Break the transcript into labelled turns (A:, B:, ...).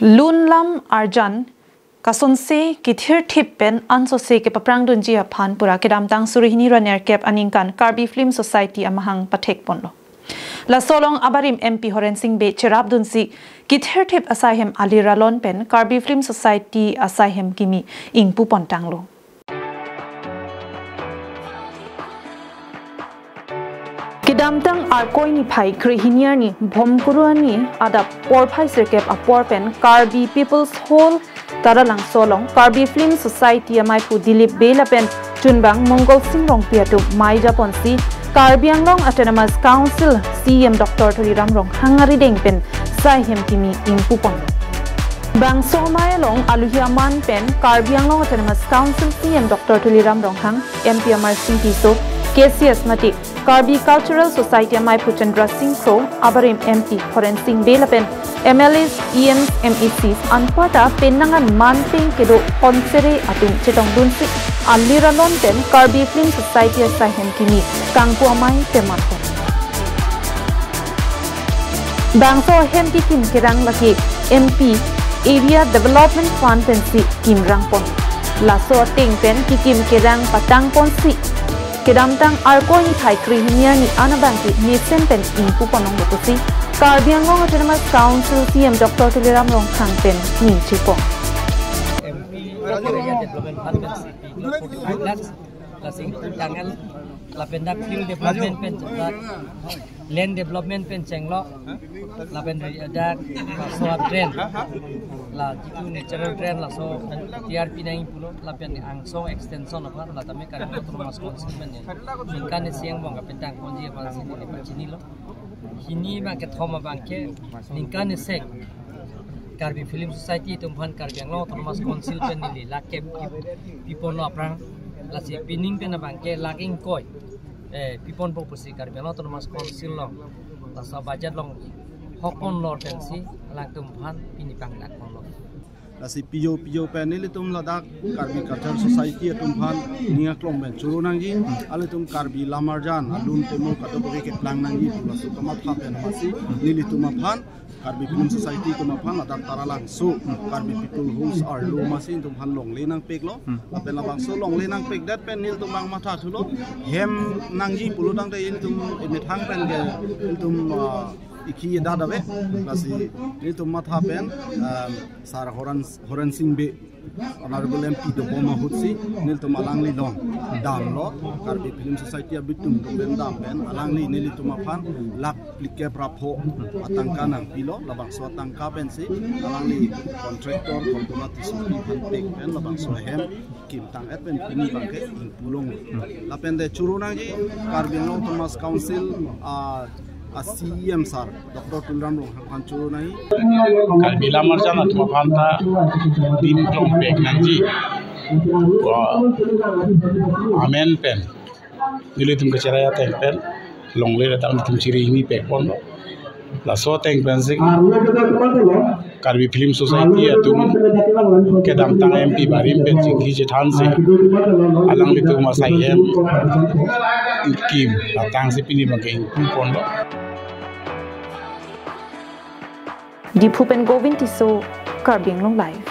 A: Lunlam Arjan Kasonse Kithir Tipen Ansose ke paprang dunji aphan pura kedamtang surihini raner kep aningkan Karbi Films Society amahang patek ponlo. La solong abarim MP Horen Singh be cherab dunsi Kithir Tip Saihem aliralon pen Karbi Films Society Saihem kimi ingpu pontanglo. Kedamtang arkoi ni pai krihiniar ni bhomkuru ni adap por pai serkep apor pen Karbi People's Hall Taralangso long Karbi Films Society amai pu Dilip Bela pen Chunbang Mongol Singrong piatu mai Japon si Karbi Anglong Autonomous Council CM Dr. Thuliram Rong hangari deng pen Saihem kimi impupon. Bang somai long aluhiaman pen Karbi Anglong Autonomous Council CM Dr. Thuliram Rong hang MP MRC tiso KCS mati Karbi Cultural Society amai pu Chandra Singh Kro abarim MP Horen Singh Bela pen MLAs, EMs, MECs, ankwata penangan manping kedo konsere atung cetong dunsi aliralon ten Karbi Films Society Saihem kimi kangpu amai temarko. Bangso hem kim kirang lagi MP Area Development Fund pensi kim rangpon. Laso ting pen kim kirang patang ponsi. Kedamtang arko ni thai krihinia ni anabangki nesen pen impu ponong bokusi. Karbi Anglong Autonomous Council CM Dr. Thuliram Rong Khang pen ni chipo.
B: MP Area Development Fund pensi 45 lakhs la sing tangal la pendak field development pen land development pen chenglo la pen ada so drain la jitu natural drain la so TRP 90 la pen angsong extension apa la tame Karbi Autonomous Council pen kan siang bang pentang konji apa sini ni pacini lo hini ma ke thoma bangke ningkan sek Karbi Films Society tumpan Karbi Anglong Autonomous Council pen ni la ke pipon lo aprang la si pining pen bangke laking koi pipon proposal Karbi Anglong Autonomous Council long la sa budget long hokon lor pensi lang tumpan pinipang lakon lo
C: si pijo panel tum ladak Karbi Cultural Society tumpan niya klong ben churu nangji ale tum Karbi Lamarjan alun temo kato ke plang nangji la su kamat hapen masi nili tumaphan Karbi Films Society tumaphan adak Taralangso Karbi People Homes are lo masin tumpan long lenang pek lo apen labang so long lenang pek dat pen nil tumang matha thulo hem nangji puludang de il tum methang pen ge tum iki dada be lasi itu matha pen sar Horen Singh be honorable MP do boma hutsi nil to malangli long dam lo Karbi Film Society abitum do ben dam pen alangli nil to maphan lak plike prapo atangka nang pilo labang so atangka pen si alangli contractor kontonati supi pen pen labang so hem kim tang et pen pini bangke pulong la pen de churunang ji Karbi Anglong Autonomous Council CM sar Dr. Thuliram Rong hang churu nai
D: Karbi Lamarjan atma phanta dim klong pek nangji amen pen nili tum kacharaya teng pen longle ratang tum chiri ini pek pon la so teng pen sik Karbi Films Society atum kedam tang MP barim pen jinghi jethan se alang litu Saihem kim latang se pini bangke pon lo
A: Di Pupen Govin Tiso Karbi Anglong Live.